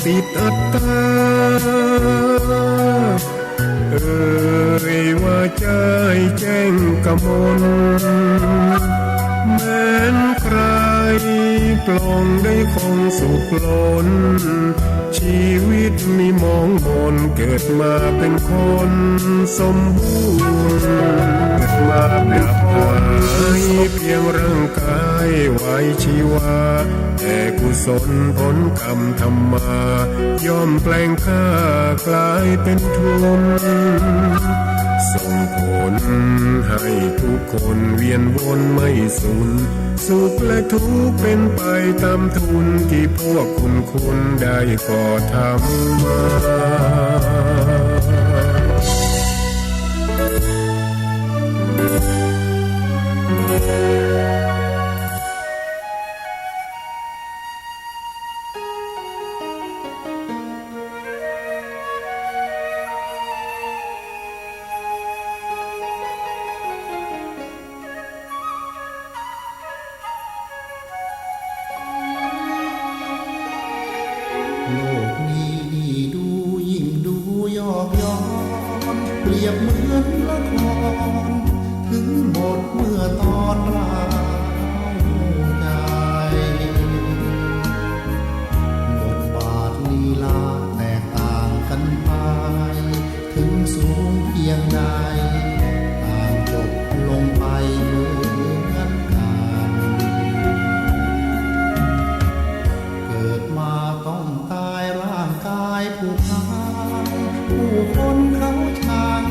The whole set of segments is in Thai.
สิทธิ์อัตตาเอ่ยว่าใจแจ้งกมลแม้นใครปลองได้คงสุขล้นชีวิตมีมองมนเกิดมาเป็นคนสมบูรณ์เกิดมาเป็นคนเพียงร่างกายไว้ชีวาแต่กุศลผลกรรมธรรมาย่อมแปลงค่ากลายเป็นทุนส่งผลให้ทุกคนเวียนวนไม่สูญสุขและทุกข์เป็นไปตามทุนที่พวกคุณได้ก่อทำมาโลกนี้ดูยิ่งดูยอกย้อนเปรียบเหมือนละครถึงหมดเมื่อตอนร้าวใจบทบาทลีลาแตกต่างกันไปถึงสูงเพียงใดต่างจบลงไปเหมือนกันเกิดมาต้องตายร่างกายผู้พานผู้คนเขาชัง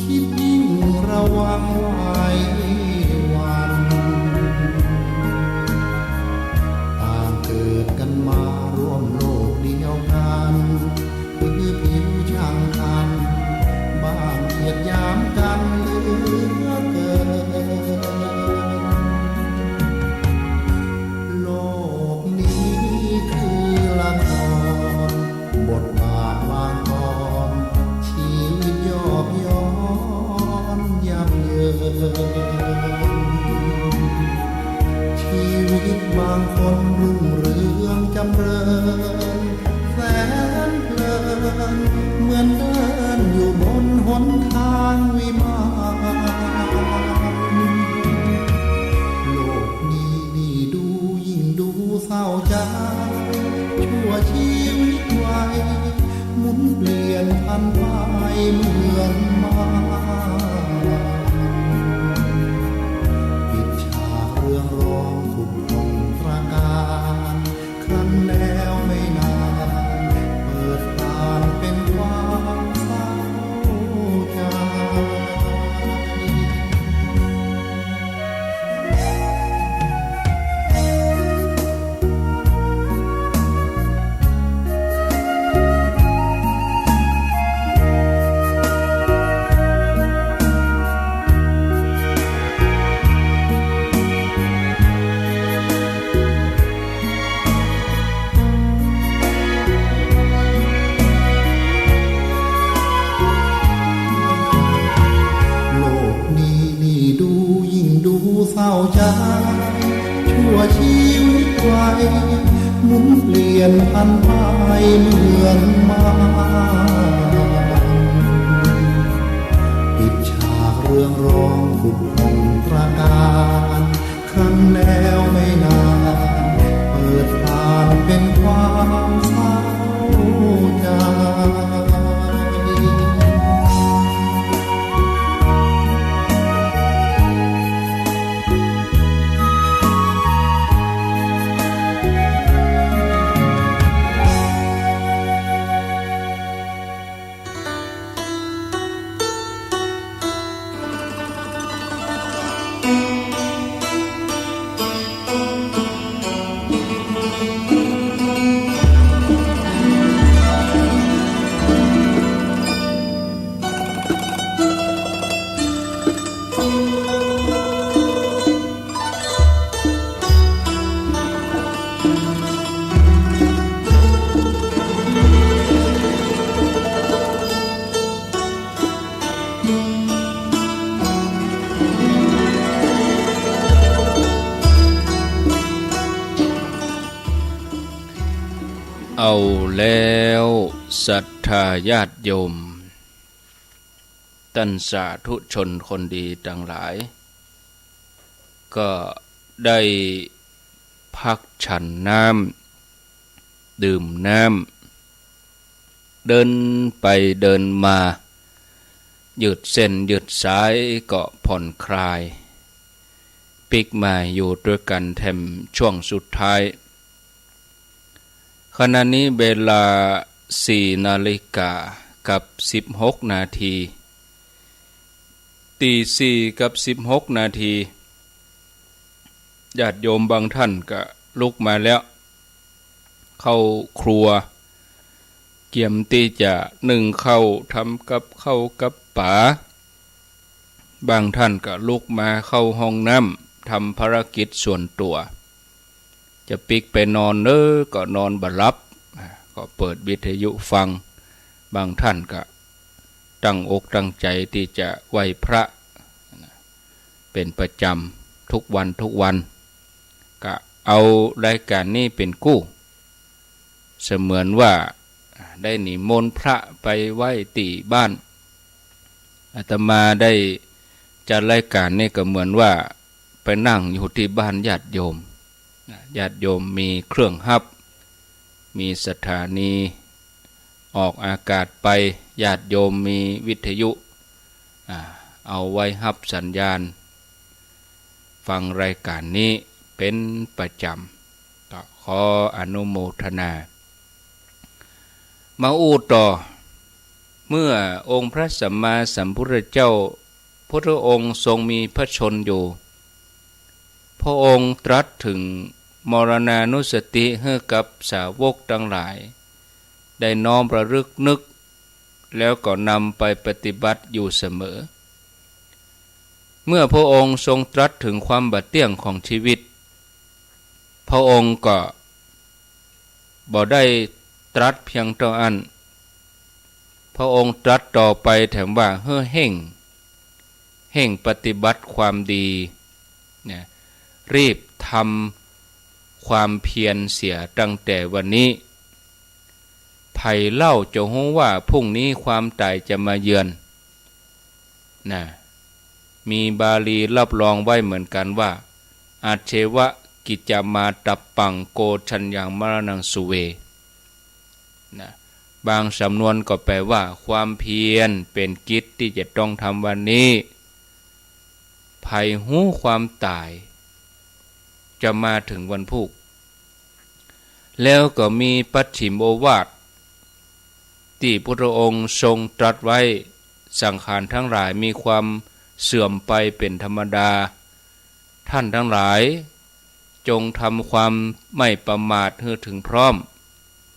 คิดยิ่งระวังไว้วันต่างเกิดกันมาร่วมโลกเดียวกันคือผิวช่างกันบ้างเหยียดหยามกันเหลือเกินโลกนี้คือละครบทบาทวางกรชีวิตยอกย้อนยับเยินชีวิตบางคนรุ่งเรืองจำเริญแสนเพลินเหมือนเดินอยู่บนหนทางวิมานโลกนี้นี่ดูยิ่งดูเศร้าใจชั่วชีวิตไว้หมุนเปลี่ยนพันไปเหมือนมาปิดฉากเรื่องร้องขุดลงตราการครั้นแล้วไม่นานเปิดทานเป็นความเศร้าใจ เศร้าใจชั่วชีวิตไว้หมุนเปลี่ยนพันไปเหมือนมาปิดฉากเรื่องร้องขุดพงตราการครั้นแล้วไม่นานเปิดทางเป็นความเศร้าใจ เอาแล้วศรัทธาญาติโยมท่านสาธุชนคนดีทั้งหลายก็ได้พักฉันน้ำดื่มน้ำเดินไปเดินมายืดเส้นยืดสายก็ผ่อนคลายปิกมาอยู่ด้วยกันแถมช่วงสุดท้ายขณะนี้เวลา4 นาฬิกากับ16 นาทีตี 4 กับ16 นาทีญาติโยมบางท่านก็ลุกมาแล้วเข้าครัวเกี่ยมที่จะนึ่งข้าวทำกับข้าวกับป๋าบางท่านก็ลุกมาเข้าห้องน้ำทำภารกิจส่วนตัวจะปิกไปนอนก็นอนบ่หลับก็เปิดวิทยุฟังบางท่านก็ตั้งอกตั้งใจที่จะไหว้พระเป็นประจำทุกวันก็เอารายการนี้เป็นกู้เสมือนว่าได้นิมนต์พระไปไหว้ที่บ้านอาตมาได้จัดรายการนี้ก็เหมือนว่าไปนั่งอยู่ที่บ้านญาติโยมมีเครื่องฮับมีสถานีออกอากาศไปญาติโยมมีวิทยุเอาไว้ฮับสัญญาณฟังรายการนี้เป็นประจำก็ขออนุโมทนามาอู้ต่อเมื่อองค์พระสัมมาสัมพุทธเจ้าพระองค์ทรงมีพระชนอยู่พระองค์ตรัสถึงมรณานุสติให้กับสาวกทั้งหลายได้น้อมระลึกนึกแล้วก็นำไปปฏิบัติอยู่เสมอเมื่อพระองค์ทรงตรัสถึงความบัดเที่ยงของชีวิตพระองค์ก็บ่ได้ตรัสเพียงเท่านั้นพระองค์ตรัสต่อไปแถมว่าเฮ่อเห่งปฏิบัติความดีเนี่ยรีบทำความเพียรเสียตั้งแต่วันนี้ภัยเล่าจะรู้ว่าพรุ่งนี้ความตายจะมาเยือนนะมีบาลีรับรองไว้เหมือนกันว่าอาเชวะกิจจามาตับปังโกชัญญังมรณังสุเวนะบางสำนวนก็แปลว่าความเพียรเป็นกิจที่จะต้องทำวันนี้ภัยหู้ความตายจะมาถึงวันพุธแล้วก็มีปัจฉิมโอวาทที่พระองค์ทรงตรัสไว้สังขารทั้งหลายมีความเสื่อมไปเป็นธรรมดาท่านทั้งหลายจงทำความไม่ประมาทให้ถึงพร้อม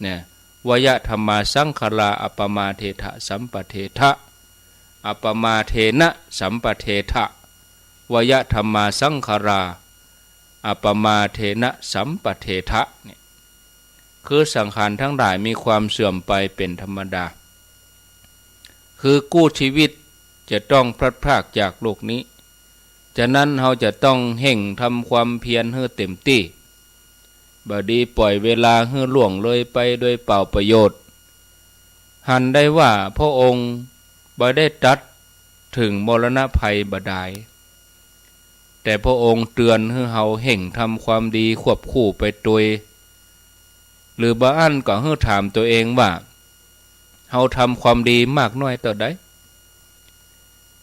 เนี่ยวยธรรมาสังขลาอัปปมาเทถะสัมปเทถะอัปปมาเทนะสัมปเทถะวยธรรมาสังขลาอัปปมาเทนะสัมปเทถะเนี่ยคือสังขารทั้งหลายมีความเสื่อมไปเป็นธรรมดาคือกู้ชีวิตจะต้องพลัดพรากจากโลกนี้ฉะนั้นเราจะต้องเห่งทำความเพียรให้เต็มที่บ่ดีปล่อยเวลาให้ล่วงเลยไปโดยเปล่าประโยชน์หันได้ว่าพระองค์บ่ได้ตรัสถึงมรณะภัยบ่ได้แต่พระองค์เตือนให้เราเห่งทำความดีควบคู่ไปด้วยหรือบางอันก็ให้ถามตัวเองว่าเราทำความดีมากน้อยต่อใด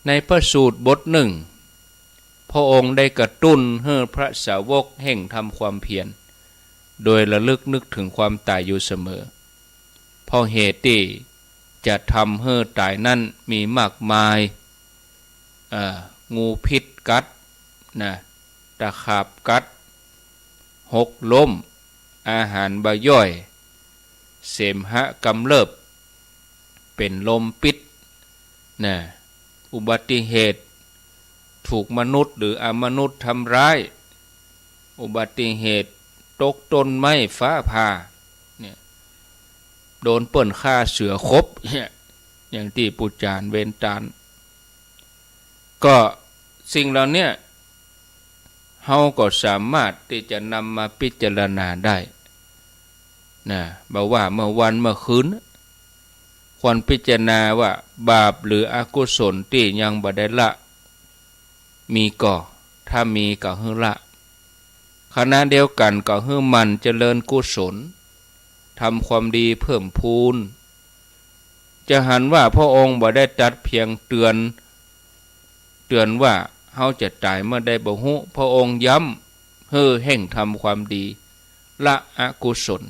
ในพระสูตรบทหนึ่งพระองค์ได้กระตุ้นให้พระสาวกเห่งทำความเพียรโดยระลึกนึกถึงความตายอยู่เสมอเพราะเหตุที่จะทำให้ตายนั้นมีมากมายงูพิษกัดนะตะขาบกัดหกล้มอาหารบ่ย่อยเสมหะกำเริบเป็นลมพิษนะอุบัติเหตุถูกมนุษย์หรืออมนุษย์ทำร้ายอุบัติเหตุตกต้นไม้ฟ้าผ่าเนี่ยโดนเปิ่นฆ่าเสือคบเนี่ยอย่างที่ปุจจานเวนตานก็สิ่งเหล่านี้เฮาก็สามารถที่จะนำมาพิจารณาได้ นะบอกว่าเมื่อวันเมื่อคืนควรพิจารณาว่าบาปหรืออกุศลที่ยังบ่ได้ละมีก่อถ้ามีก็ให้ละขณะเดียวกันก็ให้มันเจริญกุศลทำความดีเพิ่มพูนจะหันว่าพระองค์บ่ได้ตัดเพียงเตือนว่าเฮาจะตายเมื่อใดบ่ฮู้พระองค์ย้ำแห่งทำความดีละอกุศล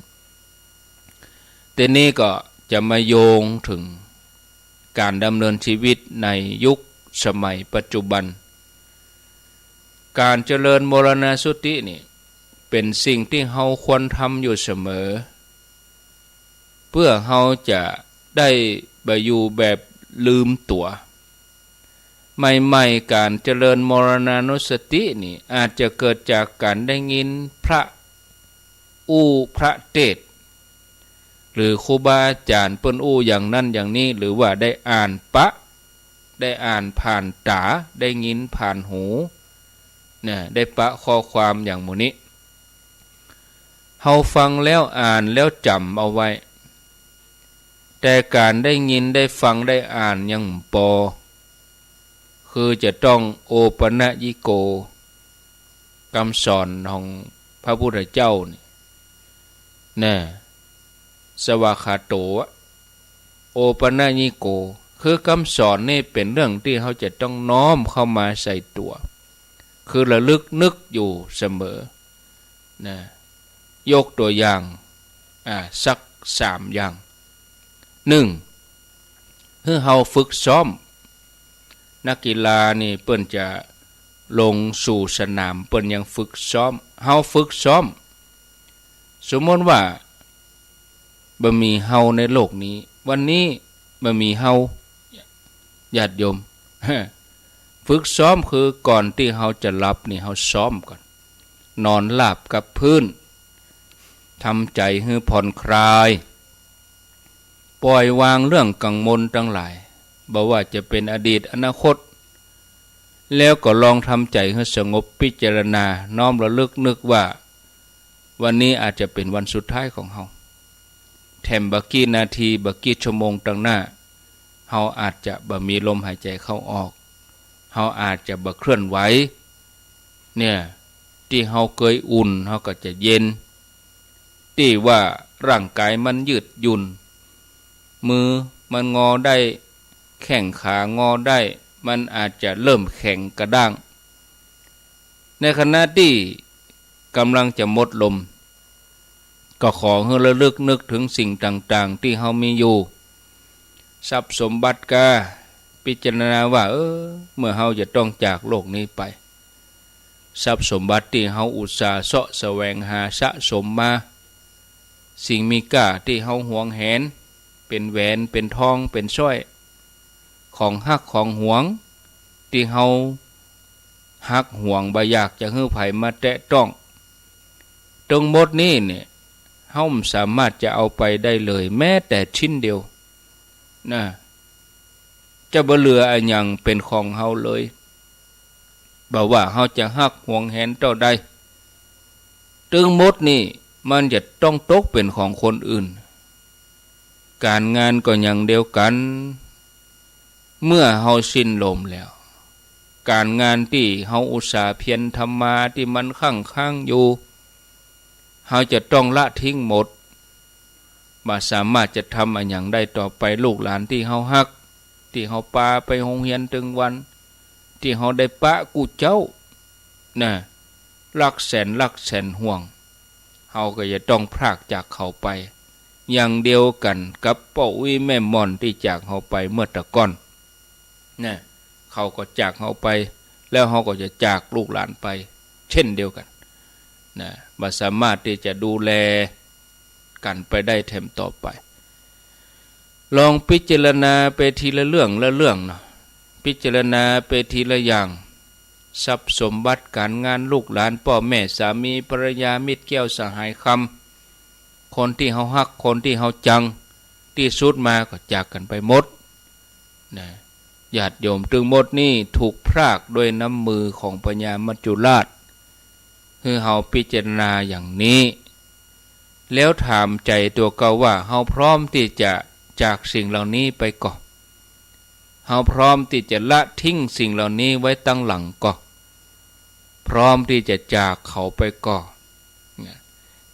แต่นี้ก็จะมาโยงถึงการดำเนินชีวิตในยุคสมัยปัจจุบันการเจริญมรณสตินี่เป็นสิ่งที่เฮาควรทำอยู่เสมอเพื่อเฮาจะได้บ่อยู่แบบลืมตัวใหม่ๆการเจริญมรณานุสตินี่อาจจะเกิดจากการได้ยินพระเทศน์หรือครูบาอาจารย์เปิ้นอย่างนั้นอย่างนี้หรือว่าได้อ่านได้อ่านผ่านตาได้ยินผ่านหูเนี่ยได้ข้อความอย่างหมู่นี้เฮาฟังแล้วอ่านแล้วจำเอาไว้แต่การได้ยินได้ฟังได้อ่านยังปอคือจะต้องโอปนยิโกคำสอนของพระพุทธเจ้านี่สวากขาโตโอปนยิโกคือคำสอนนี่เป็นเรื่องที่เขาจะต้องน้อมเข้ามาใส่ตัวคือระลึกนึกอยู่เสมอยกตัวอย่างสัก3อย่าง1คือเฮาฝึกซ้อมนักกีฬานี่เปิ้นจะลงสู่สนามเปิ้นยังฝึกซ้อมเฮาฝึกซ้อมสมมติว่าบ่มีเฮาในโลกนี้วันนี้บ่มีเฮาญาติโยมฝึกซ้อมคือก่อนที่เฮาจะหลับนี่เฮาซ้อมก่อนนอนหลับกับพื้นทำใจให้ผ่อนคลายปล่อยวางเรื่องกังวลทั้งหลายบ่ว่าจะเป็นอดีตอนาคตแล้วก็ลองทำใจให้สงบพิจารณาน้อมระลึกนึกว่าวันนี้อาจจะเป็นวันสุดท้ายของเฮาแถมบักกี่นาทีบักกี่ชั่วโมงตั้งหน้าเฮาอาจจะบ่มีลมหายใจเข้าออกเฮาอาจจะบ่เคลื่อนไหวเนี่ยที่เฮาเคยอุ่นเฮาก็จะเย็นที่ว่าร่างกายมันยืดหยุ่นมือมันงอได้แข้งขางอได้มันอาจจะเริ่มแข็งกระด้างในขณะที่กำลังจะหมดลมก็ขอให้ระลึกนึกถึงสิ่งต่างๆที่เฮามีอยู่ทรัพย์สมบัติก็พิจารณาว่าเมื่อเฮาจะต้องจากโลกนี้ไปทรัพย์สมบัติที่เฮาอุตส่าห์เสาะแสวงหาสะสมมาสิ่งมีค่าที่เฮาหวงแหนเป็นแหวนเป็นทองเป็นสร้อยของฮักของหวงที่เฮาฮักหวงบ่อยากจะให้ไผมาแตะต้องตรงหมดนี้เนี่ยเฮาสามารถจะเอาไปได้เลยแม้แต่ชิ้นเดียวจะบ่เหลืออันหยังเป็นของเฮาเลยบ่ว่าเฮาจะฮักหวงแหนเท่าใดถึงหมดนี่มันจะต้องตกเป็นของคนอื่นการงานก็อย่างเดียวกันเมื่อเฮาสิ้นลมแล้วการงานที่เฮาอุตส่าห์เพียรทำมาที่มันค้างอยู่เฮาจะต้องละทิ้งหมดบ่สามารถจะทำอันหยังได้ต่อไปลูกหลานที่เฮาฮักที่เฮาปาไปโรงเรียนถึงวันที่เฮาได้ปะกูเจ้ารักแสนห่วงเฮาก็จะต้องพรากจากเขาไปอย่างเดียวกันกับป้าอุ้ยแม่ม่อนที่จากเฮาไปเมื่อตะก่อนเขาก็จากเฮาไปแล้วเฮาก็จะจากลูกหลานไปเช่นเดียวกันบ่สามารถที่จะดูแลกันไปได้แถมต่อไปลองพิจารณาไปทีละเรื่องพิจารณาไปทีละอย่างทรัพย์สมบัติการงานลูกหลานพ่อแม่สามีภรรยามิตรแก้วสหายคำคนที่เฮาฮักคนที่เฮาจังที่สุดมาก็จากกันไปหมดญาติโยมถึงหมดนี่ถูกพรากด้วยน้ำมือของพญามัจจุราชคือเฮาพิจารณาอย่างนี้ แล้วถามใจตัวเก่าว่าเฮาพร้อมที่จะจากสิ่งเหล่านี้ไปก่อเฮาพร้อมที่จะละทิ้งสิ่งเหล่านี้ไว้ตั้งหลังก่อพร้อมที่จะจากเขาไปก่อ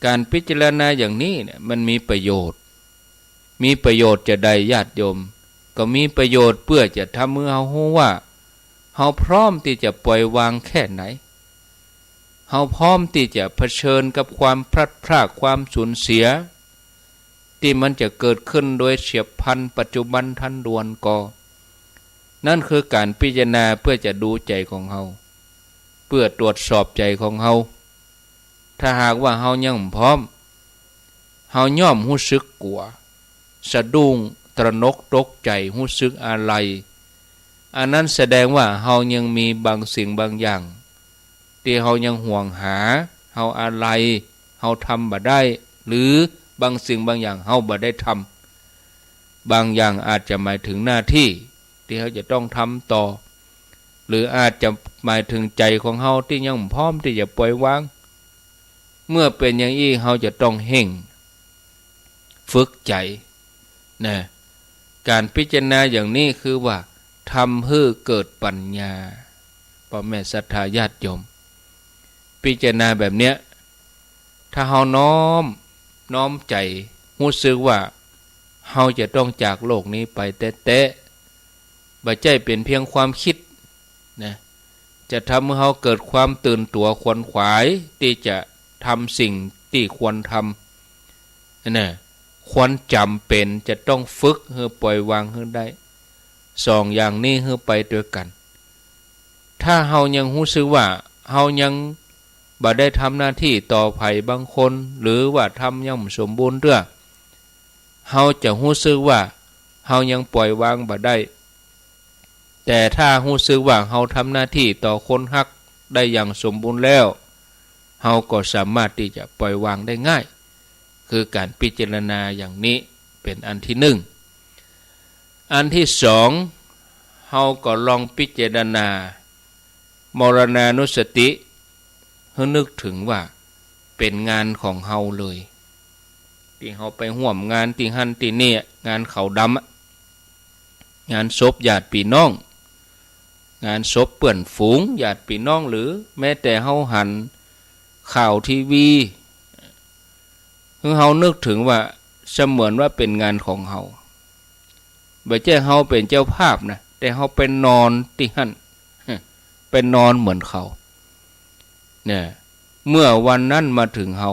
การพิจารณาอย่างนี้เนี่ยมันมีประโยชน์จะได้ญาติโยมก็มีประโยชน์เพื่อจะทำให้เฮารู้ว่าเฮาพร้อมที่จะปล่อยวางแค่ไหนเฮาพร้อมที่จะเผชิญกับความพลัดพรากความสูญเสียที่มันจะเกิดขึ้นโดยเฉียบพลันปัจจุบันทันด่วนก่อนั่นคือการพิจารณาเพื่อจะดูใจของเฮาเพื่อตรวจสอบใจของเฮาถ้าหากว่าเฮายังพร้อมเฮาย่อมรู้สึกกลัวสะดุ้งตระหนกตกใจรู้สึกอะไรอันนั้นแสดงว่าเฮายังมีบางสิ่งบางอย่างที่เฮายังห่วงหาเฮาอะไรเฮาทำบ่ได้หรือบางสิ่งบางอย่างเฮาบ่ได้ทำบางอย่างอาจจะหมายถึงหน้าที่ที่เฮาจะต้องทำต่อหรืออาจจะหมายถึงใจของเฮาที่ยังพร้อมที่จะปล่อยวางเมื่อเป็นอย่างนี้เฮาจะต้องเห่งฝึกใจนะการพิจารณาอย่างนี้คือว่าทำให้เกิดปัญญาพ่อแม่ศรัทธาญาติโยมพิจารณาแบบเนี้ยถ้าเฮาน้อมใจรู้สึกว่าเฮาจะต้องจากโลกนี้ไปแต่บ่ใช่เป็นเพียงความคิดนะจะทำให้เฮาเกิดความตื่นตัวขวนขวายที่จะทำสิ่งที่ควรทำนะควรจำเป็นจะต้องฝึกให้ปล่อยวางให้ได้สองอย่างนี้ให้ไปด้วยกันถ้าเฮายังรู้สึกว่าเฮายังบ่ได้ทำหน้าที่ต่อไผบางคนหรือว่าทำยังบ่สมบูรณ์เด้อเฮาจะรู้สึกว่าเฮายังปล่อยวางบ่ได้แต่ถ้ารู้สึกว่าเฮาทำหน้าที่ต่อคนฮักได้อย่างสมบูรณ์แล้วเฮาก็สามารถที่จะปล่อยวางได้ง่ายคือการพิจารณาอย่างนี้เป็นอันที่หนึ่งอันที่สองเฮาก็ลองพิจารณามรณานุสติให้นึกถึงว่าเป็นงานของเฮาเลยที่เฮาไปร่วมงานที่หั่นที่นี่งานเขาดำงานศพญาติพี่น้องงานศพเปื้อนฝูงญาติพี่น้องหรือแม้แต่เฮาหันข่าวทีวีเฮานึกถึงว่าเสมือนว่าเป็นงานของเฮาบ่ใช่เฮาเป็นเจ้าภาพนะแต่เฮาไปนอนที่หั่นไปนอนเหมือนเขาเนี่ยเมื่อวันนั้นมาถึงเฮา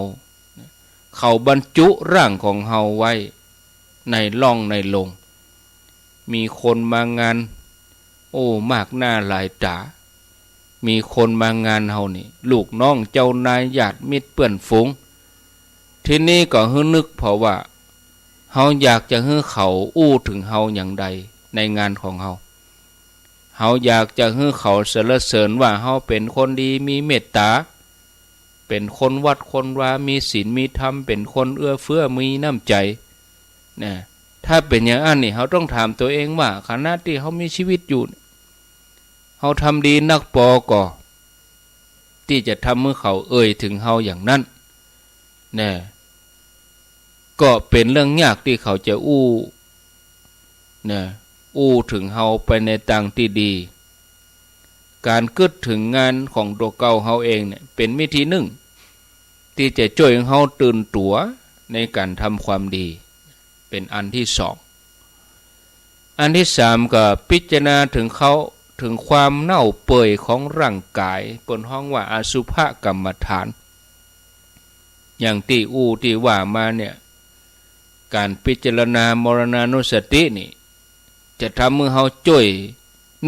เขาบรรจุร่างของเฮาไว้ในร่องในโลงมีคนมางานโอ้มากหน้าหลายตามีคนมางานเฮานี่ลูกน้องเจ้านายญาติมิตรเพื่อนฝูงที่นี่ก็ฮึนึกเพราะว่าเฮาอยากจะให้เขาอู้ถึงเฮาอย่างใดในงานของเฮาอยากจะให้เขาสรรเสริญว่าเฮาเป็นคนดีมีเมตตาเป็นคนวัดคนวามีศีลมีธรรมเป็นคนเอื้อเฟื้อมีน้ำใจนะถ้าเป็นอย่างนั้นนี่เฮาต้องถามตัวเองว่าขณะที่เฮามีชีวิตอยู่เฮาทำดีนักปอก่อที่จะทำให้เขาเอ่ยถึงเฮาอย่างนั้นนะก็เป็นเรื่องยากที่เขาจะอู้ถึงเฮาไปในทางที่ดีการคิดถึงงานของตัวเก่าเฮาเองเนี่ยเป็นวิธีหนึ่งที่จะช่วยเฮาตื่นตัวในการทำความดีเป็นอันที่สองอันที่สามก็พิจารณาถึงความเน่าเปื่อยของร่างกายบนห้องว่าอสุภกรรมฐานอย่างที่ว่ามาเนี่ยการพิจารณามรณานุสตินี่จะทำให้เฮาช่วย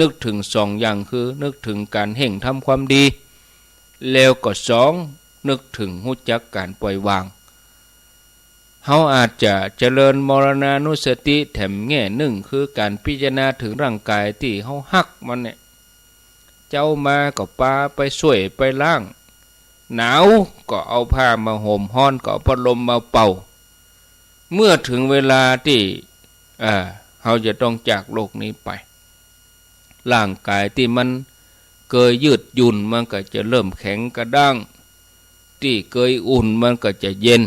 นึกถึงสองอย่างคือนึกถึงการเห่งทำความดีแล้วก็สองนึกถึงรู้จักการปล่อยวางเฮาอาจจะเจริญมรณานุสติแถมแง่หนึ่งคือการพิจารณาถึงร่างกายที่เฮาฮักมันเนี่ยเจ้ามาก็ปาไปช่วยไปล้างหนาวก็เอาผ้ามาห่มฮ้อนก็เอาพัดลมมาเป่าเมื่อถึงเวลาที่เฮาจะต้องจากโลกนี้ไปร่างกายที่มันเคยยืดหยุ่นมันก็จะเริ่มแข็งกระด้างที่เคยอุ่นมันก็จะเย็น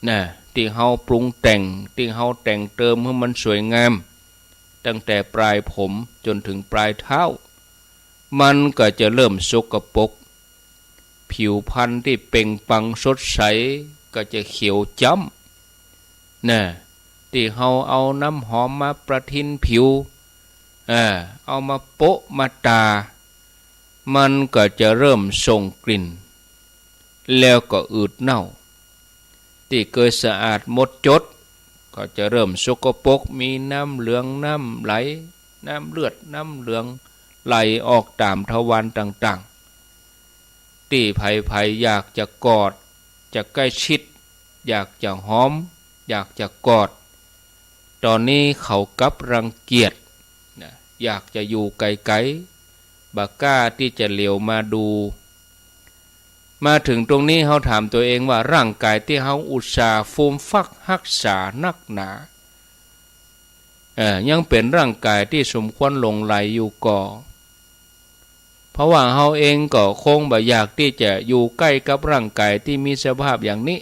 นะที่เฮาปรุงแต่งที่เฮาแต่งเติมให้มันสวยงามตั้งแต่ปลายผมจนถึงปลายเท้ามันก็จะเริ่มสกปรกผิวพรรณที่เปล่งปลั่งสดใสก็จะเขียวจ้ำนะที่เฮาเอาน้ำหอมมาประทินผิวเอามาโปะมาตามันก็จะเริ่มส่งกลิ่นแล้วก็อืดเน่าที่เคยสะอาดหมดจดก็จะเริ่มสกปรกมีน้ำเหลืองน้ำไหลน้ำเลือดน้ำเหลืองไหลออกตามทวารต่างๆที่ไผ่อยากจะกอดจะใกล้ชิดอยากจะหอมอยากจะกอดตอนนี้เขากับรังเกียจอยากจะอยู่ไกลๆบักกล้าที่จะเหลียวมาดูมาถึงตรงนี้เขาถามตัวเองว่าร่างกายที่เขาอุตส่าห์ฟูมฟักรักษานักหนายังเป็นร่างกายที่สมควรหลงไหลอยู่ก่อเพราะว่าเขาเองก็คงบ่อยากที่จะอยู่ใกล้กับร่างกายที่มีสภาพอย่างนี้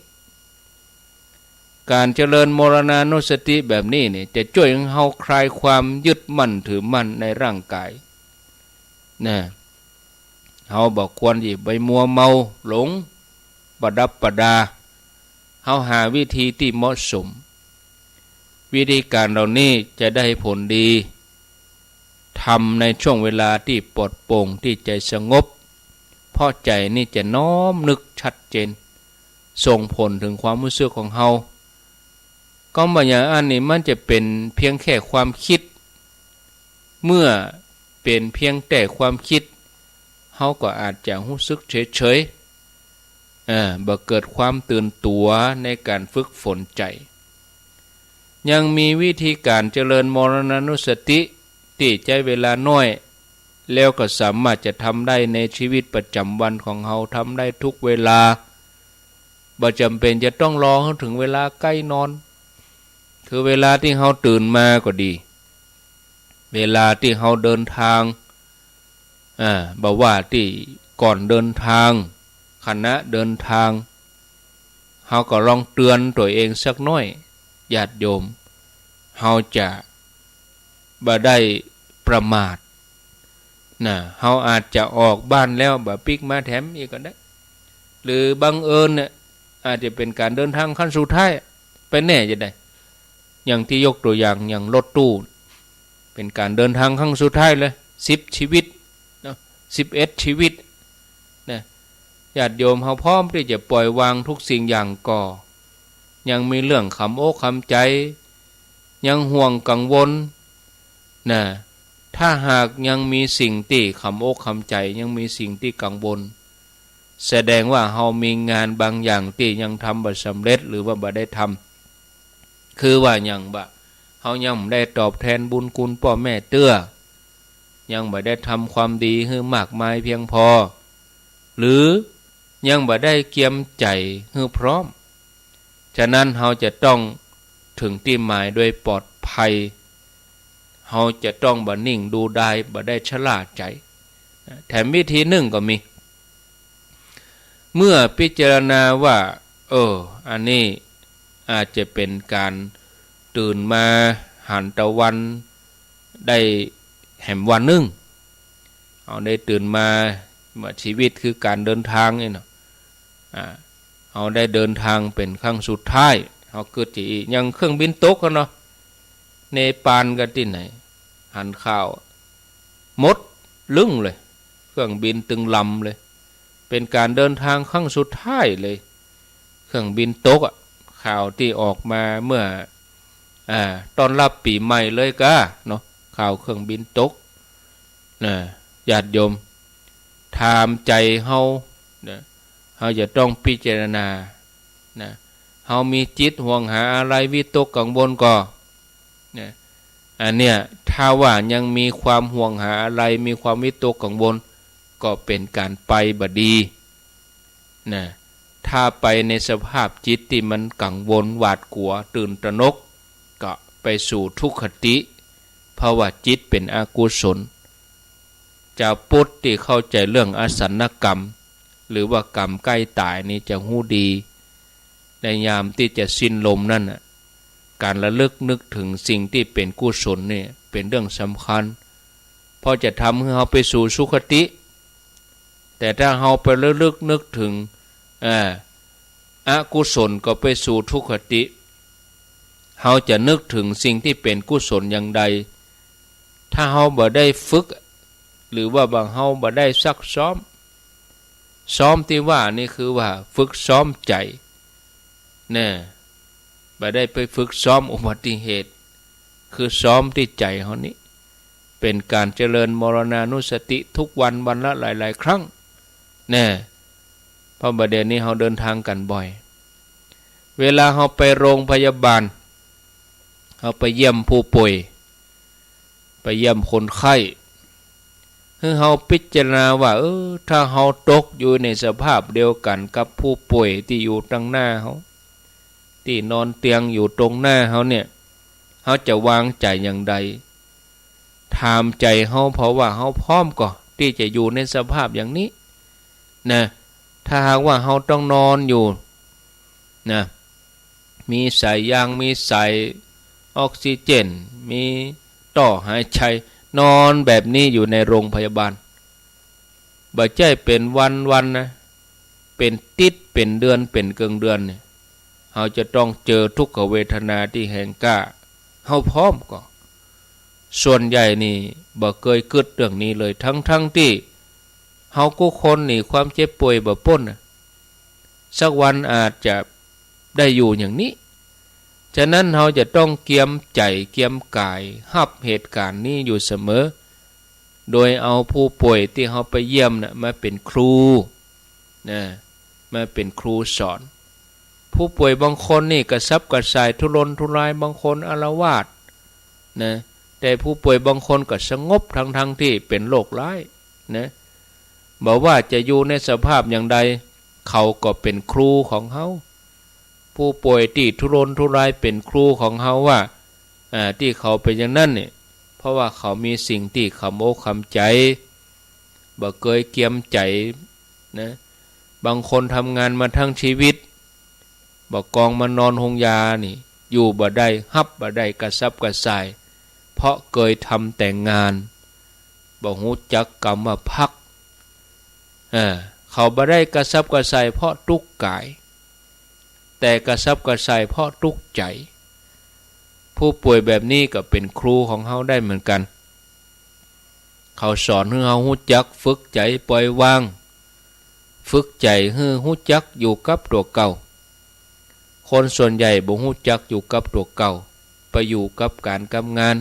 การเจริญมรณานุสติแบบนี้เนี่ยจะช่วยให้เราคลายความยึดมั่นถือมั่นในร่างกายนะเฮาบอกควรที่ไปมัวเมาหลงประดับประดาเฮาหาวิธีที่เหมาะสมวิธีการเหล่านี้จะได้ผลดีทำในช่วงเวลาที่ปลอดโปร่งที่ใจสงบเพราะใจนี่จะน้อมนึกชัดเจนส่งผลถึงความรู้สึกของเฮาก็บางอย่างอันนี้มันจะเป็นเพียงแค่ความคิดเมื่อเป็นเพียงแต่ความคิดเฮาก็อาจจะรู้สึกเฉยๆบ่เกิดความตื่นตัวในการฝึกฝนใจยังมีวิธีการเจริญมรณานุสติที่ใช้เวลาน้อยแล้วก็สามารถจะทำได้ในชีวิตประจำวันของเฮาทำได้ทุกเวลาบ่จำเป็นจะต้องรอถึงเวลาใกล้นอนคือเวลาที่เฮาตื่นมาก็ดีเวลาที่เฮาเดินทางบอกว่าที่ก่อนเดินทางขณะเดินทางเฮาก็ลองเตือนตัวเองสักน้อยญาติโยมเฮาจะบ่ได้ประมาทเฮาอาจจะออกบ้านแล้วบ่ปิกมาแถมอีกก็ได้หรือบังเอิญเนี่ยอาจจะเป็นการเดินทางขั้นสุดท้ายไปแน่จะได้อย่างที่ยกตัวอย่างอย่างรถตู้เป็นการเดินทางครั้งสุดท้ายเลย10 ชีวิต11 ชีวิตนะญาติโยมเฮาพร้อมที่จะปล่อยวางทุกสิ่งอย่างก่อยังมีเรื่องคำอกคำใจยังห่วงกังวลนะถ้าหากยังมีสิ่งที่คำอกคำใจยังมีสิ่งที่กังวลแสดงว่าเฮามีงานบางอย่างที่ยังทำบ่สำเร็จหรือว่าบ่ได้ทำคือว่ายังบ่เฮายังบ่ได้ตอบแทนบุญคุณพ่อแม่เตื้อยังบ่ได้ทำความดีให้มากมายเพียงพอหรือยังบ่ได้เกียมใจให้พร้อมฉะนั้นเฮาจะต้องถึงที่หมายโดยปลอดภัยเฮาจะต้องบ่นิ่งดูดายบ่ได้ชะล่าใจแถมวิธีหนึ่งก็มีเมื่อพิจารณาว่าอันนี้อาจจะเป็นการตื่นมาหันตะวันได้แห่มวันนึงเอาได้ตื่นมาชีวิตคือการเดินทางนี่เนาะเอาได้เดินทางเป็นครั้งสุดท้ายเอาเกิดจียังเครื่องบินตกกันเนาะเนปาลกันที่ไหนหันข่าวมดลึ่งเลยเครื่องบินตึงลำเลยเป็นการเดินทางครั้งสุดท้ายเลยเครื่องบินตกข่าวที่ออกมาเมื่อตอนรับปีใหม่เลยก็เนาะข่าวเครื่องบินตกญาติโยมถามใจเฮาเฮาจะต้องพิจารณาเฮามีจิตห่วงหาอะไรวิตกกังวลก่ออันเนี้ยถ้าว่ายังมีความห่วงหาอะไรมีความวิตกกังวลก็เป็นการไปบดีถ้าไปในสภาพจิตที่มันกังวลหวาดกลัวตื่นตระหนกก็ไปสู่ทุกขติเพราะว่าจิตเป็นอกุศลจะพุทธที่เข้าใจเรื่องอสัญญกรรมหรือว่ากรรมใกล้ตายนี้จะหู้ดี ในยามที่จะสิ้นลมนั่นการระลึกนึกถึงสิ่งที่เป็นกุศลเนี่ยเป็นเรื่องสำคัญเพราะจะทำให้เราไปสู่สุคติแต่ถ้าเราไประลึกนึกถึงอกุศลก็ไปสู่ทุกขติเราจะนึกถึงสิ่งที่เป็นกุศลอย่างใดถ้าเราบ่ได้ฝึกหรือว่าบางเราบ่ได้ซักซ้อมที่ว่านี่คือว่าฝึกซ้อมใจเนี่ยบ่ได้ไปฝึกซ้อมอุบัติเหตุคือซ้อมที่ใจเฮานี้เป็นการเจริญมรณานุสติทุกวันละหลายๆครั้งแน่เพราะบัดเดี๋ยวนี้เราเดินทางกันบ่อยเวลาเราไปโรงพยาบาลเราไปเยี่ยมผู้ป่วยไปเยี่ยมคนไข้ให้เราพิจารณาว่าถ้าเราตกอยู่ในสภาพเดียวกันกับผู้ป่วยที่อยู่ตรงหน้าเขาที่นอนเตียงอยู่ตรงหน้าเขาเนี่ยเขาจะวางใจอย่างใดถามใจเขาเพราะว่าเขาพร้อมก่อนที่จะอยู่ในสภาพอย่างนี้นะถ้าหากว่าเขาต้องนอนอยู่นะมีสายยางมีสายออกซิเจนมีต่อหายใจนอนแบบนี้อยู่ในโรงพยาบาลบ่ใช่เป็นวันนะเป็นติดเป็นเดือนเป็นเกืองเดือนเนี่ยเขาจะต้องเจอทุกขเวทนาที่แห่งกล้าเขาพร้อมก่อนส่วนใหญ่นี่บ่เคยคิดเรื่องนี้เลยทั้งที่เฮาก็คนนี่ความเจ็บป่วยบ่พ้นสักวันอาจจะได้อยู่อย่างนี้ฉะนั้นเราจะต้องเกียมใจเกียมกายรับเหตุการณ์นี้อยู่เสมอโดยเอาผู้ป่วยที่เราไปเยี่ยมน่ะมาเป็นครูนะมาเป็นครูสอนผู้ป่วยบางคนนี่กระซับกระส่ายทุรนทุรายบางคนอาละวาดนะแต่ผู้ป่วยบางคนก็สงบทั้งที่เป็นโรคร้ายนะบอกว่าจะอยู่ในสภาพอย่างใดเขาก็เป็นครูของเขาผู้ป่วยที่ทุรนทุรายเป็นครูของเขาว่าที่เขาเป็นอย่างนั้นเนี่ยเพราะว่าเขามีสิ่งที่คำโอ้คำใจบ่เคยเกียมใจนะบางคนทำงานมาทั้งชีวิตบ่กองมานอนโรงยานี่อยู่บ่ได้ฮับบ่ได้กระซับกระส่ายเพราะเคยทำแต่งงานบ่ฮู้จักกรรมว่าพักเขาบ่ได้กระซับกระส่ายเพราะทุกข์กายแต่กระซับกระส่ายเพราะทุกข์ใจผู้ป่วยแบบนี้ก็เป็นครูของเขาได้เหมือนกันเขาสอนให้เราฮู้จักฝึกใจปล่อยวางฝึกใจให้ฮู้จักอยู่กับตัวเก่าคนส่วนใหญ่บ่ฮู้จักอยู่กับตัวเก่าไปอยู่กับการกำงาน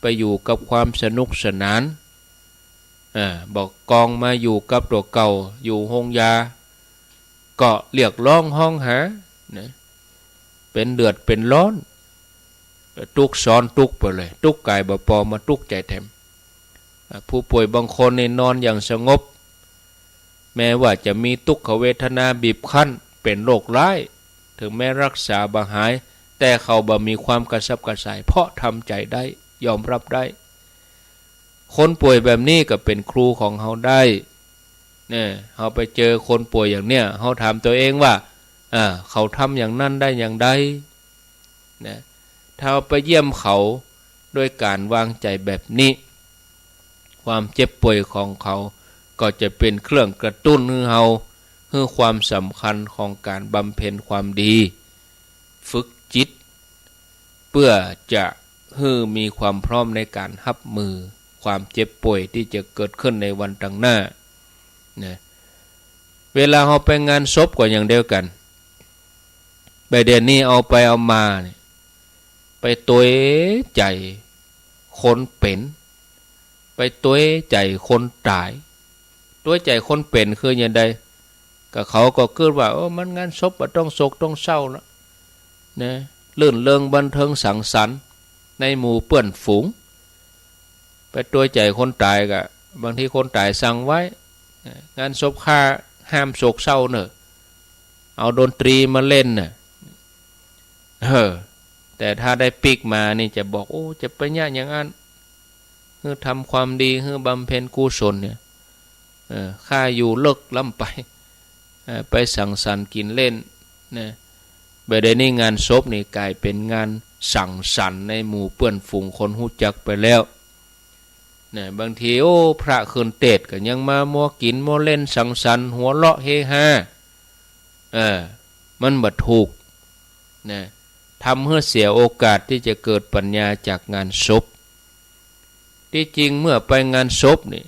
ไปอยู่กับความสนุกสนานบอกกองมาอยู่กับตัวเก่าอยู่ห้องยาก็เรียกร้องห้องหานะเป็นเดือดเป็นร้อนทุกซ้อนทุกไปเลยทุกกายบ่พอมาทุกใจแถมผู้ป่วยบางคนในนอนอย่างสงบแม้ว่าจะมีทุกขเวทนาบีบคั้นเป็นโรคร้ายถึงแม้รักษาบ่หายแต่เขาบ่มีความกระสับกระส่ายเพราะทำใจได้ยอมรับได้คนป่วยแบบนี้ก็เป็นครูของเขาได้เนี่ยเขาไปเจอคนป่วยอย่างเนี้ยเขาถามตัวเองว่าเขาทำอย่างนั้นได้อย่างใดนะถ้าไปเยี่ยมเขาด้วยการวางใจแบบนี้ความเจ็บป่วยของเขาก็จะเป็นเครื่องกระตุ้นให้เราให้ความสำคัญของการบำเพ็ญความดีฝึกจิตเพื่อจะให้มีความพร้อมในการรับมือความเจ็บป่วยที่จะเกิดขึ้นในวันต่างหน้านะเวลาเราไปงานศพก็อย่างเดียวกันใบเดือนนี้เอาไปเอามาไปตัวใจคนเป็นไปตัวใจคนตายตัวใจคนเป็นคืออย่างใดก็เขาก็คิดว่ามันงานศพต้องโศกต้องเศร้าแล้วนะลื่นเริงบันเทิงสังสรรค์ในหมู่เพื่อนฝูงไปตัวใจคนตายก็บางทีคนตายสั่งไว้งานศพค่าห้ามโศกเศร้าเนอะเอาดนตรีมาเล่นน่ะแต่ถ้าได้ปิกมานี่จะบอกจะไปยากอย่างนั้นคือทำความดีคือบำเพ็ญกุศลเนี่ยข้าอยู่เลิกล้ำไปไปสังสรรค์กินเล่นนะ ไปได้นี่งานศพนี่กลายเป็นงานสังสรรค์ในหมู่เปื้อนฝูงคนฮู้จักไปแล้วเนี่ยบางทีโอ้พระคืนเทศก็ยังมามัวกินมัวเล่นสังสรรค์หัวเราะเฮฮามันบ่ถูกนะทำให้เสียโอกาสที่จะเกิดปัญญาจากงานศพที่จริงเมื่อไปงานศพนี่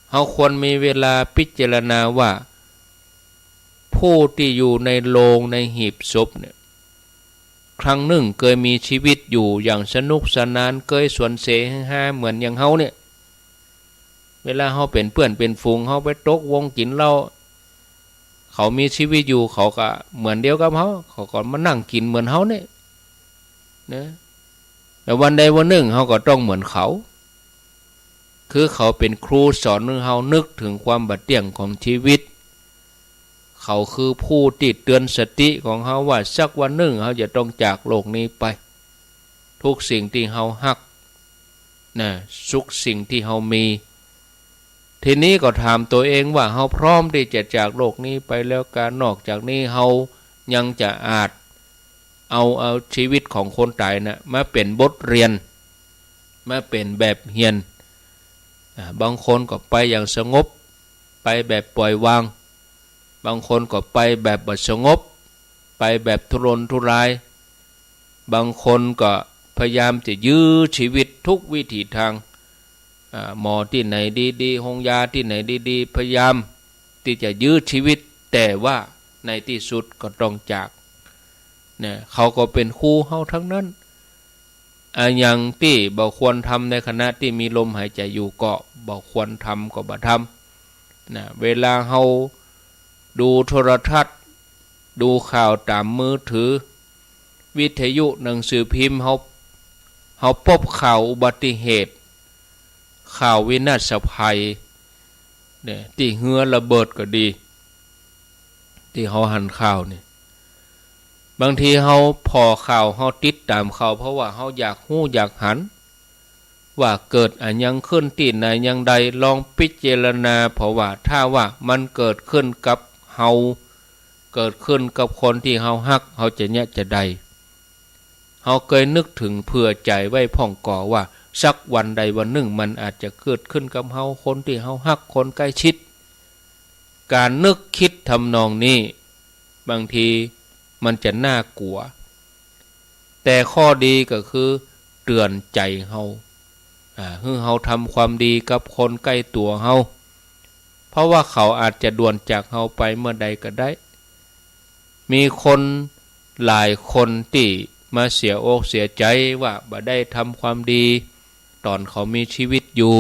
เฮาควรมีเวลาพิจารณาว่าผู้ที่อยู่ในโลงในหีบศพเนี่ยครั้งหนึ่งเคยมีชีวิตอยู่อย่างสนุกสนานเคยสวนเสฮาเหมือนอย่างเฮาเนี่ยเวลาเฮาเป็นเพื่อนเป็นฝูงเฮาไปตกวงกินเหล้าเขามีชีวิตอยู่เขาก็เหมือนเดียวกับเฮาเขาก็มานั่งกินเหมือนเฮาเนี่ยนะแต่วันใดวันหนึ่งเฮาก็ต้องเหมือนเขาคือเขาเป็นครูสอนให้เฮานึกถึงความบัดเดี่ยงของชีวิตเขาคือผู้ที่เตือนสติของเฮาว่าสักวันหนึ่งเฮาจะต้องจากโลกนี้ไปทุกสิ่งที่เฮาฮักนะทุกสิ่งที่เฮามีทีนี้ก็ถามตัวเองว่าเฮาพร้อมที่จะจากโลกนี้ไปแล้วการนอกจากนี้เฮายังจะอาจเอาชีวิตของคนตายนะมาเป็นบทเรียนมาเป็นแบบเฮียนบางคนก็ไปอย่างสงบไปแบบปล่อยวางบางคนก็ไปแบบบ่สงบไปแบบทุรนทุรายบางคนก็พยายามจะยื้อชีวิตทุกวิถีทางหมอที่ไหนดีๆโรงยาที่ไหนดีๆพยายามที่จะยื้อชีวิตแต่ว่าในที่สุดก็ต้องจากเนี่ยเขาก็เป็นครูเฮาทั้งนั้นอย่างที่บ่ควรทำในขณะที่มีลมหายใจอยู่ก็บ่ควรทำก็บ่ทำนะเวลาเฮาดูโทรทัศน์ดูข่าวตามมือถือวิทยุหนังสือพิมพ์เฮาพบข่าวอุบัติเหตุข่าววินาศภัยเนี่ยที่เหือระเบิดก็ดีที่เฮาหันข่าวนี่บางทีเฮาพอข่าวเฮาติดตามข่าวเพราะว่าเฮาอยากฮู้อยากหันว่าเกิดอันยังขึ้นที่ไหนยังใดลองพิจารณาเพราะว่าถ้าว่ามันเกิดขึ้นกับเฮาเกิดขึ้นกับคนที่เฮาฮักเฮาจะเนี่ยจะใดเฮาเคยนึกถึงเผื่อใจไว้พ่องก่อว่าสักวันใดวันหนึ่งมันอาจจะเกิดขึ้นกับเฮาคนที่เฮาฮักคนใกล้ชิดการนึกคิดทำนองนี้บางทีมันจะน่ากลัวแต่ข้อดีก็คือเตือนใจเฮาให้เฮาทำความดีกับคนใกล้ตัวเฮาเพราะว่าเขาอาจจะด่วนจากเฮาไปเมื่อใดก็ได้มีคนหลายคนที่มาเสียอกเสียใจว่าบ่ได้ทำความดีตอนเขามีชีวิตอยู่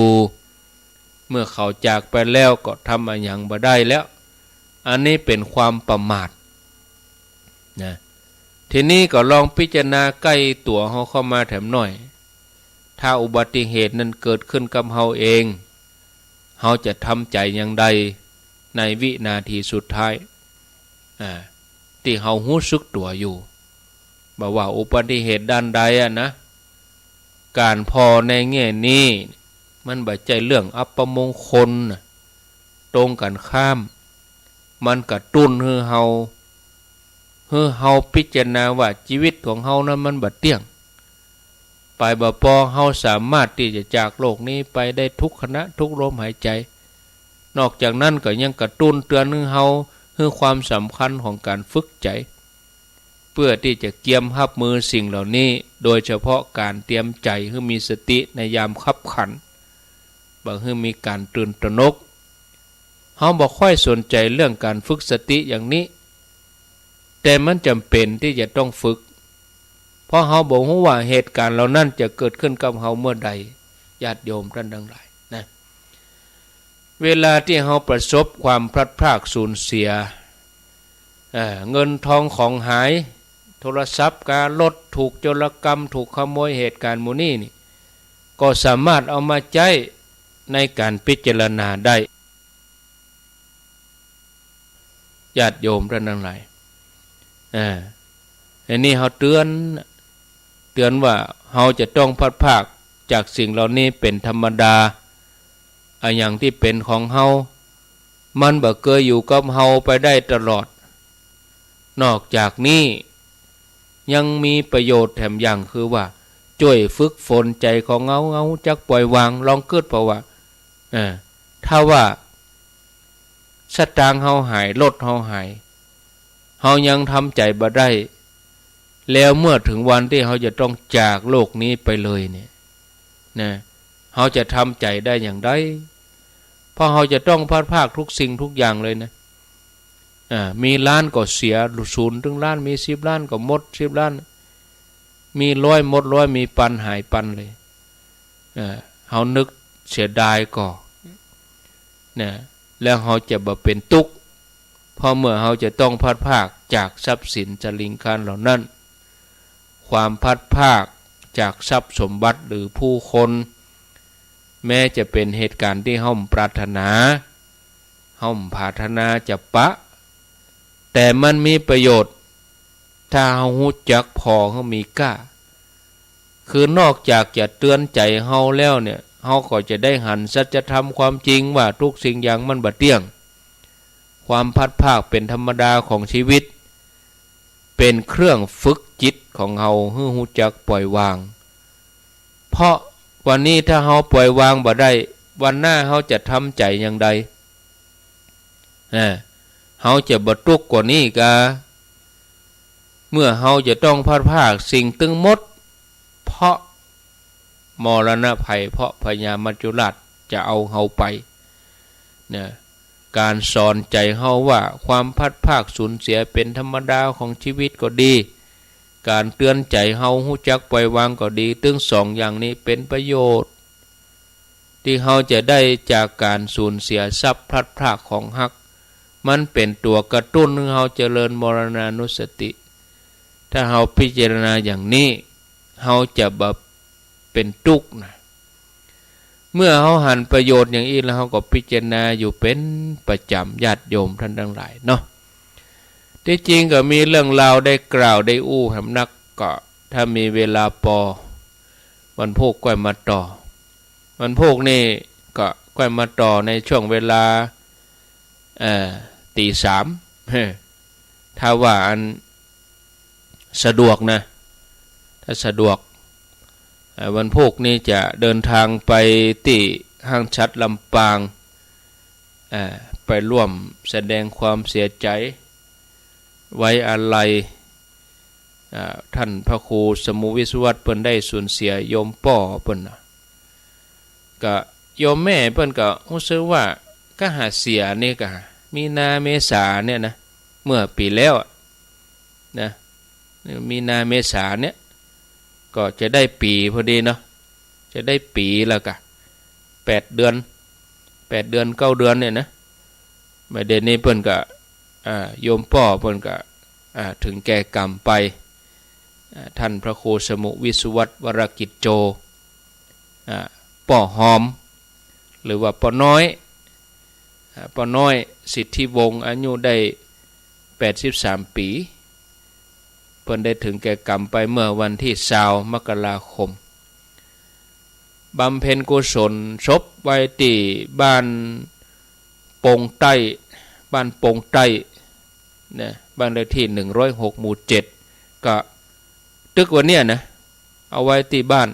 เมื่อเขาจากไปแล้วก็ทำอะไรอย่างบ่ได้แล้วอันนี้เป็นความประมาทนะทีนี้ก็ลองพิจารณาใกล้ตัวเฮาเข้ามาแถมหน่อยถ้าอุบัติเหตุนั้นเกิดขึ้นกับเฮาเองเฮาจะทำใจอย่างใดในวินาทีสุดท้ายที่เฮารู้สึกตัวอยู่บอกว่าอุบัติเหตุด้านใดนะการพอในแง่นี้มันบ่ใช่เรื่องอัปมงคลตรงกันข้ามมันกระตุ้นให้เฮาพิจารณาว่าชีวิตของเฮานั้นมันบ่เที่ยงไปบ่พอเฮาสามารถที่จะจากโลกนี้ไปได้ทุกขณะทุกลมหายใจนอกจากนั้นก็ยังกระตุ้นเตือนให้เฮาให้ความสำคัญของการฝึกใจเพื่อที่จะเตรียมรับมือสิ่งเหล่านี้โดยเฉพาะการเตรียมใจให้มีสติในยามคับขันบ่ให้มีการตื่นตระหนกเฮาบ่ค่อยสนใจเรื่องการฝึกสติอย่างนี้แต่มันจำเป็นที่จะต้องฝึกเพราะเฮาบ่ฮู้ว่าเหตุการณ์เหล่านั้นจะเกิดขึ้นกับเฮาเมื่อใดญาติโยมท่านทั้งหลายนะเวลาที่เฮาประสบความพลัดพรากสูญเสียเงินทองของหายโทรศัพท์การรถถูกโจรกรรมถูกขโมยเหตุการณ์หมู่นี้นี่ก็สามารถเอามาใช้ในการพิจารณาได้ญาติโยมท่านทั้งหลายอันนี้เฮาเตือนว่าเฮาจะต้องพลัดพรากจากสิ่งเหล่านี้เป็นธรรมดาอย่างที่เป็นของเฮามันบ่เคยอยู่กับเฮาไปได้ตลอดนอกจากนี้ ยังมีประโยชน์แถมอย่างคือว่าช่วยฝึกฝนใจของเงาจักปล่อยวางลองเกิดเพราะว่าถ้าว่าสตางค์เฮาหายรถเฮาหายเฮายังทำใจบ่ได้แล้วเมื่อถึงวันที่เฮาจะต้องจากโลกนี้ไปเลยเนี่ยนะเฮาจะทำใจได้อย่างไรเพราะเฮาจะต้องพลาดพลาดทุกสิ่งทุกอย่างเลยนะมีล้านก็เสียศูนย์ถึงล้านมี10 ล้านก็หมด10 ล้านมี100หมด100มีปันหายปันเลยเฮานึกเสียดายก็นะแล้วเฮาจะบ่เป็นทุกข์เพราะเมื่อเฮาจะต้องพลาดพลาดจากทรัพย์สินจริงคานเหล่านั้นความพลาดพลาดจากทรัพย์สมบัติหรือผู้คนแม้จะเป็นเหตุการณ์ที่เฮาปรารถนาเฮาปรารถนาจะปะแต่มันมีประโยชน์ถ้าเฮารู้จักพอเฮามีกล้าคือนอกจากจะเตือนใจเฮาแล้วเนี่ยเฮาก็จะได้หันสัจธรรมความจริงว่าทุกสิ่งอย่างมันบ่เที่ยงความพัดภาคเป็นธรรมดาของชีวิตเป็นเครื่องฝึกจิตของเฮาให้รู้จักปล่อยวางเพราะวันนี้ถ้าเฮาปล่อยวางบ่ได้วันหน้าเฮาจะทำใจอย่างใดเฮาจะบ่ทุกข์กว่านี้กะเมื่อเฮาจะต้องพัดภาคสิ่งตึงมดเพราะมรณะภัยเพราะพญามัจจุราชจะเอาเฮาไปเนี่ยการสอนใจเฮาว่าความพัดภาคสูญเสียเป็นธรรมดาของชีวิตก็ดีการเตือนใจเฮารู้จักปล่อยวางก็ดีถึงสองอย่างนี้เป็นประโยชน์ที่เฮาจะได้จากการสูญเสียทรัพย์พลัดพรากของฮักมันเป็นตัวกระตุ้นให้เฮาเจริญมรณานุสติถ้าเฮาพิจารณาอย่างนี้เฮาจะบ่เป็นทุกข์นะเมื่อเฮาหันประโยชน์อย่างนี้แล้วเฮาก็พิจารณาอยู่เป็นประจำญาติโยมท่านทั้งหลายเนาะที่จริงก็มีเรื่องราวได้กล่าวได้อู้หำนักก็ถ้ามีเวลาพอวันพุธก็มาต่อวันพุธนี่ก็มาต่อในช่วงเวลาตี 3ถ้าว่าอันสะดวกนะถ้าสะดวกวันพุธนี้จะเดินทางไปที่ห้างชัดลำปางไปร่วมแสดงความเสียใจไว้อาลัยท่านพระครูสมุวิศวัตเพิ่นได้สูญเสียโยมป่อเพิ่นก็โยมแม่เพิ่นก็รู้สึกว่าก็หาเสียนี่ก็มีนาเมษาเนี่ยนะเมื่อปีแล้วนะมีนาเมษาเนี่ยก็จะได้ปีพอดีเนาะจะได้ปีแล้วก็8 เดือน9 เดือนเนี่ยนะประเด็นนี้เพิ่นก็โยมป่อเพิ่นก็ถึงแก่กรรมไปท่านพระครูสมุวิศวัตวรกิจโจป่อหอมหรือว่าป่อน้อยสิทธิวงศ์อายุได้83 ปีเพิ่นได้ถึงแก่กรรมไปเมื่อวันที่20 มกราคมบำเพ็ญกุศลศพไว้ที่บ้านปงใต้นะบ้านเลขที่106หมู่7ก็ตึกวันเนี้ยนะเอาไว้ที่บ้าน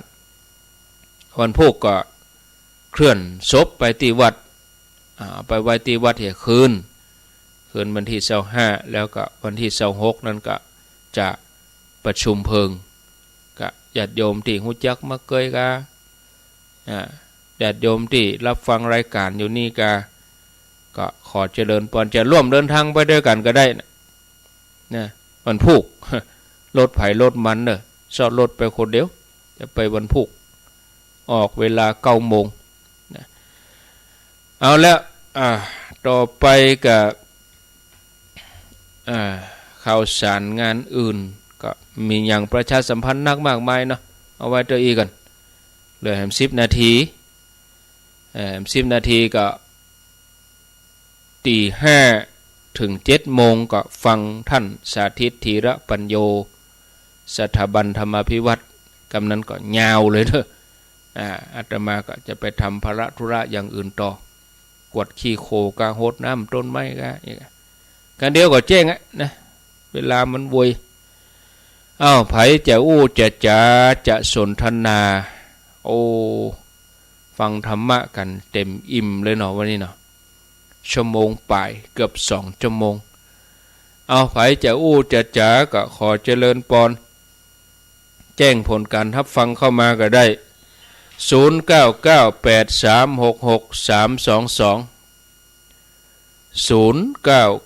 วันพุธก็เคลื่อนศพไปที่วัดไปไว้ที่วัดคืนวันที่25แล้วก็วันที่26นั้นก็จะประชุมเพลิงก็ญาติโยมที่ฮู้จักมาเกยกะญาติโยมที่รับฟังรายการอยู่นี่ก็ขอเจริญพรจะร่วมเดินทางไปด้วยกันก็ได้นะวันพุธรถไผรถมันเด้อซอดรถไปคนเดียวจะไปวันพุธออกเวลา 9 โมงนะเอาแล้วต่อไปกับข่าวสารงานอื่นก็มีอย่างประชาสัมพันธ์นักมากมายเนาะเอาไว้ตัวอีกกันเหลือ10 นาที10 นาทีก็ตี 5 ถึง 7 โมงก็ฟังท่านสาธิตธีระปัญโยสถาบันธรรมาภิวัตรกำนั้นก็ยาวเลยเด้ออาตมาก็จะไปทำภาระธุระอย่างอื่นต่อกวดขี้โคกาโหดน้ำต้นไม้กันเดียวก็แจ้งนะเวลามันวย อ้าวไผจะอู้จะจ๋าจะสนทนาโอ้ฟังธรรมะกันเต็มอิ่มเลยเนาะวันนี้เนาะชั่วโมงปลายเกือบ2 ชั่วโมงเอาไผจะอู้จะจ๋าก็ขอเจริญปอนแจ้งผลการรับฟังเข้ามาก็ได้0998366322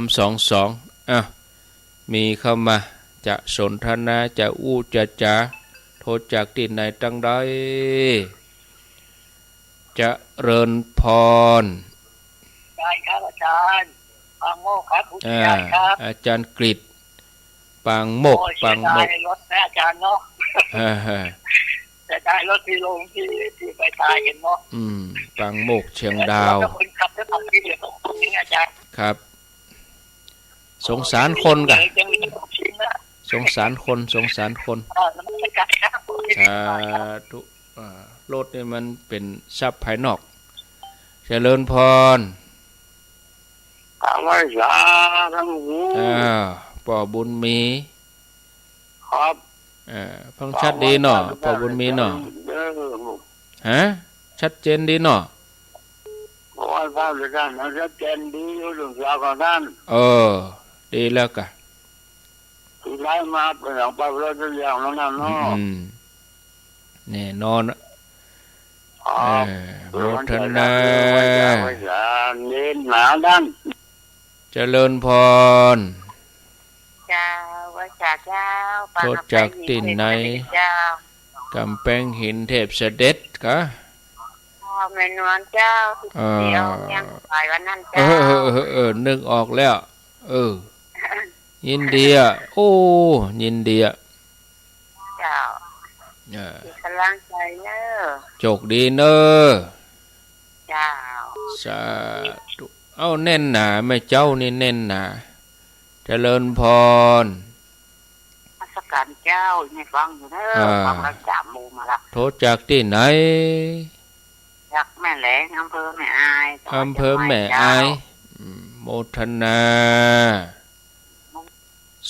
0998366322อ่ะมีเข้ามาจะสนทนาจะอู้จะจ๋าโทรจากที่ไหนตั้งใดจะเริญพรได้ครับอาจารย์ปางโมกครับผู้ใหญ่ครับ อาจารย์กฤษปางโมกปางโมกรถนะอาจารย์เนาะจะได้รถที่ลงที่ไปตายกันเนาะปางโมกเชียงดาวคนขับจะทำที่เดียวกับนี้อาจารย์ครับสงสารคนกะสงสารคนสาธุรถนี่มันเป็นทรัพย์ภายนอกเจริญพรธรรมชาทั้งหูป่อบุญมีครับฟังชัดดีเนาะป่อบุญมีเนาะฮะชัดเจนดีเนาะว่าพระอาจารย์ชัดเจนดีอยู่ถึงสาวของท่านดีแล้วกะที่ไล่มาเป็นอย่างไปเรื่อยๆอย่างนั้นเนาะแน่นอนโมทนาเน้นหนาดันเจริญพรเจ้าว่าจากเจ้าโทษจากตินในกำแพงหินเทพเสด็จกะแม่นวลเจ้าเดียวยังไปวันนั้นเจ้านึกออกแล้วยินดีอ่ะโอ้ยินดีอ่ะเจ้าพลังใจเนอโชคดีเนอเจ้าสาธุเอาแน่นหนาแม่เจ้านี่แน่นหนาเจริญพรมาสักการเจ้าไม่ฟังอยู่เนอฟังแล้วจามมูมาละโทษจากที่ไหนจากแม่แหลงอำเภอแม่อายโมทนา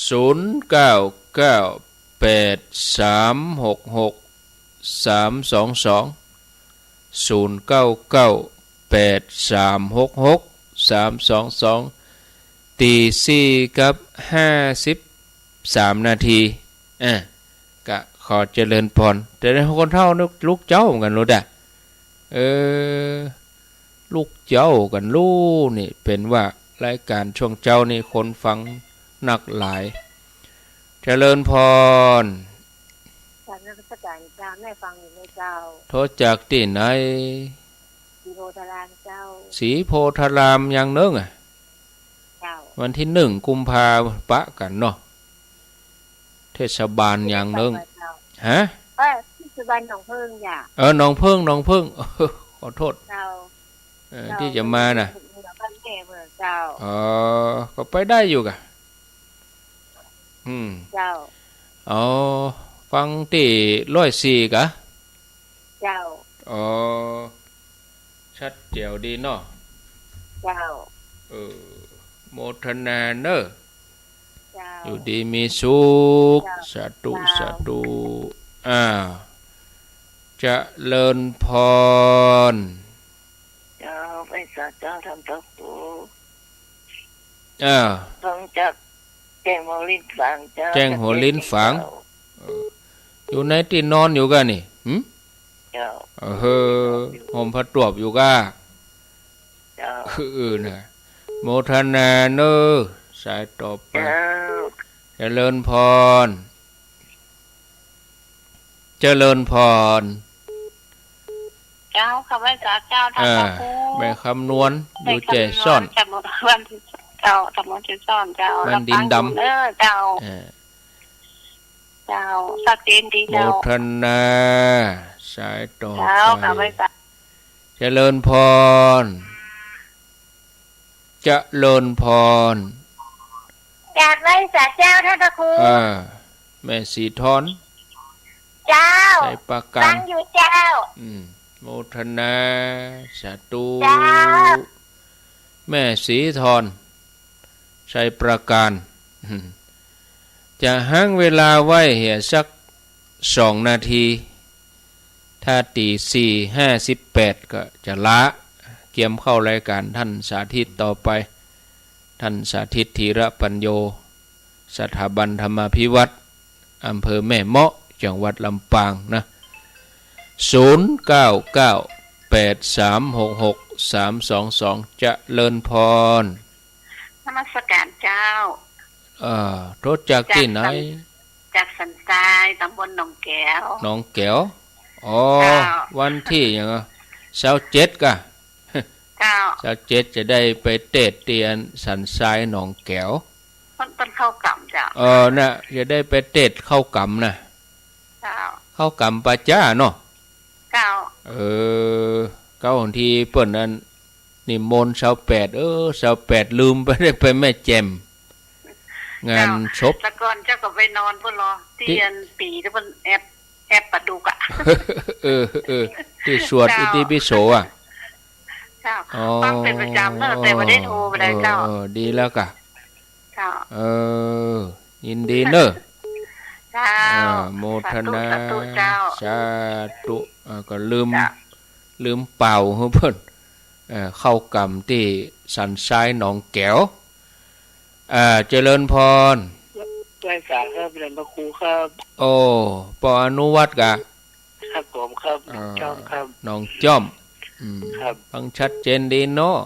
0998366322 ตี 4:53 นาทีกะขอเจริญพรแต่ในคนเท่านึกลูกเจ้ากันรู้ด่ะลูกเจ้ากันลูกนี่เป็นว่ารายการช่วงเจ้านี่คนฟังนักหลายเจริญพรจากนักวิชาการเจ้าแม่ฟังอยู่ในเจ้าโทษจากที่ไหนสีโพธารามเจ้าสีโพธารามยังเนิ่งเจ้าวันที่1 กุมภาปะกันเนาะเทศบาลยังเนิ่งฮะเทศบาลหนองพึ่งจ้ะหนองพึ่งขอโทษเจ้าที่จะมาน่ะเจ้าก็ไปได้อยู่กะเจ้าฟังที่104กะเจ้าชัดเจ๋วดีเนาะเจ้าโมทนาเนออยู่ดีมีสุขสาธุจะเลินพรเจ้าไปสัตว์เจ้าทำตักตูฟังจากแจ้งหัวลิ้นฝังเจ้าแจ้งหัวลิ้นฝังอยู่ในที่นอนอยู่กันนี่เจ้าห่มผ้าตวบอยู่ก้าเจ้าน่ะโมทนาเนอสายต่อไปเจริญพรเจริญพรเจ้าข้าพเจ้าเจ้าทำตะปูแม่คำนวณอยู่เจซ่อนเจ้าทำมันเจซ่อนเจ้ามันดินดำเจ้าสักเจนดีเจ้าโมทนาสายต่อไปเจ้าข้าพเจ้าเจริญพรเจริญพรจากไรสัตว์เจ้าท่านพระครูแม่สีทอนเจ้าใส่ปากกาฟังอยู่เจ้าโมทนาสาธุแม่สีทอน ชัยประการจะห้างเวลาไว้เหี่ยสัก2 นาทีถ้าตี4:58ก็จะละเกียมเข้ารายการท่านสาธิตต่อไปท่านสาธิตธีระปัญโยสถาบันธรรมาภิวัตรอำเภอแม่เมาะจังหวัดลำปางนะ0998366322จะเลินพรนมัสการเจ้าโทษจากที่ไหนจากสันทรายตำบลหนองแก้วหนองแก้ววันที่ยัง27กะ27จะได้ไปเตะเตียนสันทรายหนองแก้วต้นเข้ากำจ้าน่ะจะได้ไปเตะเข้ากำนะเข้ากำปะจ้าเนาะเก้าเก้าทีเปิ้นอันนิมนต์28ลืมไปได้ไปแม่แจ่มงานศพแต่ก่อนเจ้าก็ไปนอนพุ่นรอเตียนปีที่เพิ่นแอบปะดุกอ่ะที่สวดอิติปิโสอ่ะเจ้าฟังเป็นประจำเนอะแต่บ่ได้โทรไปได้เจ้าดีแล้วกะเจ้ายินดีเนอะเจ้าโมทนาสาธุก็ลืมเป่าเพิ่นเข้ากรรมที่สันทรายหนองแก้วเจริญพรใช่สาครับเรียนพระครูครับโอ้ปอนุวัตกะครับผมครับจ้อมครับน้องจ้อมครับฟังชัดเจนดีเนาะ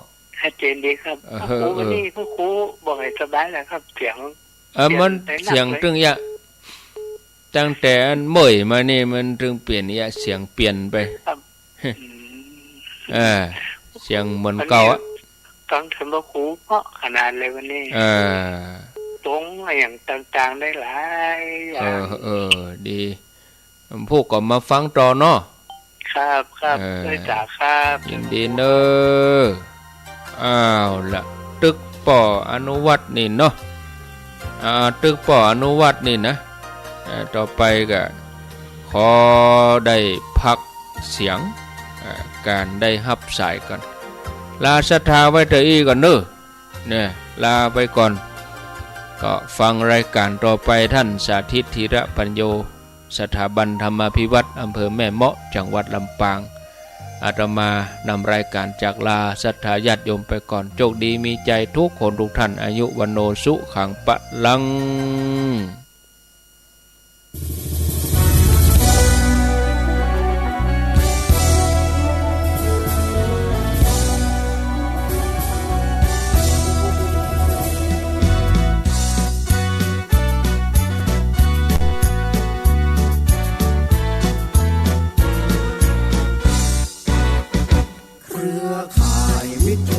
ชัดเจนดีครับพระครูวันนี้พระครูบอกให้สบายนะครับเสียงมันเสียงตึงยะตั้งแต่อันเมื่อยมานี่มันถึงเปลี่ยนยะเสียงเปลี่ยนไปครับเสียงเหมือนเก่าอ่ะฟังถึงพระครูเพราะขนาดเลยวันนี้ตรงอย่างต่างๆได้หลายอย่างดีพวกก็มาฟังต่อเนาะครับได้จ่าครับยินดีเนอะล่ะตึกป่ออนุวัตนี่เนาะตึกป่ออนุวัตนี่นะต่อไปก็ขอได้พักเสียงการได้ฮับสายกันลาศรัทธาไว้เถอะก่อนเนอะเนี่ยลาไปก่อนก็ฟังรายการต่อไปท่านสาธิตธีระปัญโยสถาบันธรรมาภิวัตรอำเภอแม่เมาะจังหวัดลำปางอาตมานำรายการจากลาศรัทธาญาติโยมไปก่อนโชคดีมีใจทุกคนทุกท่านอายุวันโนสุขังปะลังวิท